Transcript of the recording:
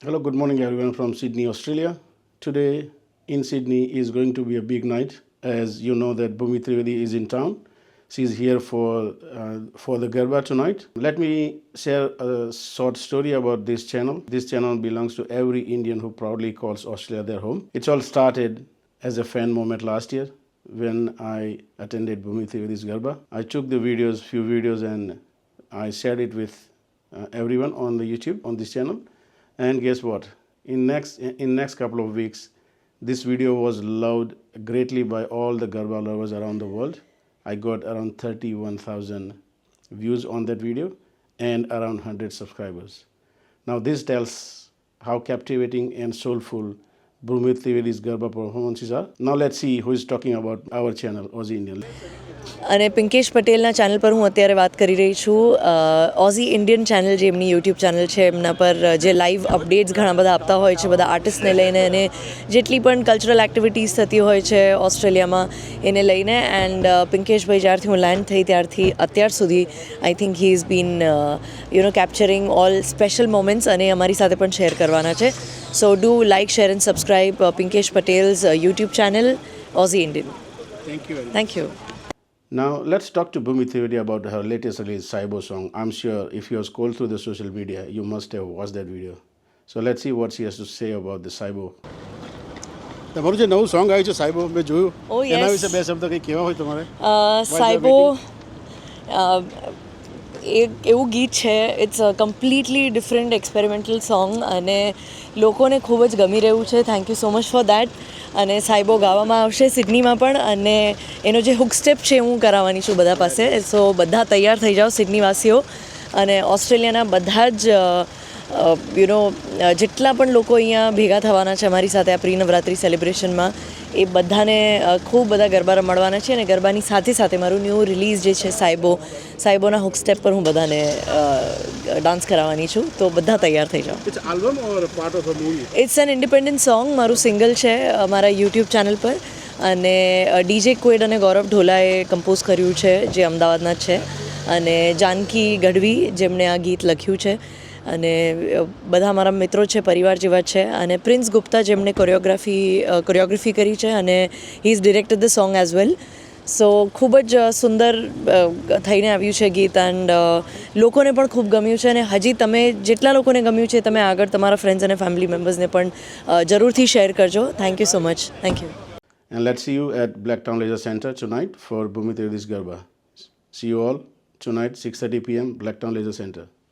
Hello, good morning everyone from Sydney, Australia. Today in Sydney is going to be a big night. As you know that Bhumi Trivedi is in town. She's here for the Garba tonight. Let me share a short story about this channel. This channel belongs to every Indian who proudly calls Australia their home. It all started as a fan moment last year when I attended Bhumi Trivedi's Garba. I took the few videos, and I shared it with everyone on the YouTube on this channel. And guess what? In next couple of weeks, this video was loved greatly by all the Garba lovers around the world. I got around 31,000 views on that video and around 100 subscribers. Now this tells how captivating and soulful Bhumi Trivedi's Garba performances are. Now let's see who is talking about our channel, Aussie Indian. અને પિંકેશ પટેલના channel પર હું અત્યારે વાત કરી રહી છું. ઓઝી Indian channel જે એમની યુટ્યુબ ચેનલ છે એમના પર જે લાઈવ અપડેટ્સ ઘણા બધા આપતા હોય છે બધા આર્ટિસ્ટને લઈને, અને જેટલી પણ કલ્ચરલ એક્ટિવિટીઝ થતી હોય છે ઓસ્ટ્રેલિયામાં એને લઈને. એન્ડ પિંકેશભાઈ જ્યારથી હું લેન્ડ થઈ ત્યારથી અત્યાર સુધી I think he is been capturing all special moments, અને અમારી સાથે પણ શેર કરવાના છે. So do like, share and subscribe Pinkesh Patel's YouTube channel ઓઝી Indian. Thank you. Now let's talk to Bhumi Trivedi about her latest release, Saibo song. I'm sure if you have scrolled through the social media, you must have watched that video. So let's see what she has to say about the Saibo. તમારું જે નવું song આવ્યું છે સાઈબો, મેં જોયું, એના વિશે બે શબ્દ કંઈ કહેવા હોય તમારે? સાઈબો એક એવું ગીત છે, it's a completely different experimental song, અને લોકોને ખૂબ જ ગમી રહ્યું છે. Thank you so much for that. અને સાઈબો ગાવામાં આવશે સિડનીમાં પણ, અને એનો જે હુક સ્ટેપ છે હું કરાવવાની છું બધા પાસે. સો બધા તૈયાર થઈ જાઓ સિડનીવાસીઓ, અને ઓસ્ટ્રેલિયાના બધા જ જેટલા પણ લોકો અહીંયા ભેગા થવાના છે અમારી સાથે આ પ્રી નવરાત્રિ સેલિબ્રેશનમાં, એ બધાને ખૂબ બધા ગરબા રમાડવાના છે. અને ગરબાની સાથે સાથે મારું ન્યૂ રિલીઝ જે છે સાઈબોના હુક સ્ટેપ પર હું બધાને ડાન્સ કરાવવાની છું. તો બધા તૈયાર થઈ જાઓ. ઇટ્સ એન ઇન્ડિપેન્ડન્ટ સોંગ, મારું સિંગલ છે મારા યુટ્યુબ ચેનલ પર, અને ડીજે ક્વેડ અને ગૌરવ ઢોલાએ કમ્પોઝ કર્યું છે, જે અમદાવાદના જ છે, અને જાનકી ગઢવી જેમણે આ ગીત લખ્યું છે, અને બધા મારા મિત્રો છે, પરિવાર જેવા છે, અને પ્રિન્સ ગુપ્તા જેમણે કોરિયોગ્રાફી કરી છે, અને he is directed the song as well. So ખૂબ જ સુંદર થઈને આવ્યું છે ગીત, એન્ડ લોકોને પણ ખૂબ ગમ્યું છે. અને હજી તમે જેટલા લોકોને ગમ્યું છે તમે આગળ તમારા ફ્રેન્ડ્સ અને ફેમિલી મેમ્બર્સને પણ જરૂરથી શેર કરજો. Thank you so much. Thank you. And let's see you at Blacktown Leisure Centre tonight for Bhumi Trivedi's Garba. See you all tonight 6:30 p.m. Blacktown Leisure Centre.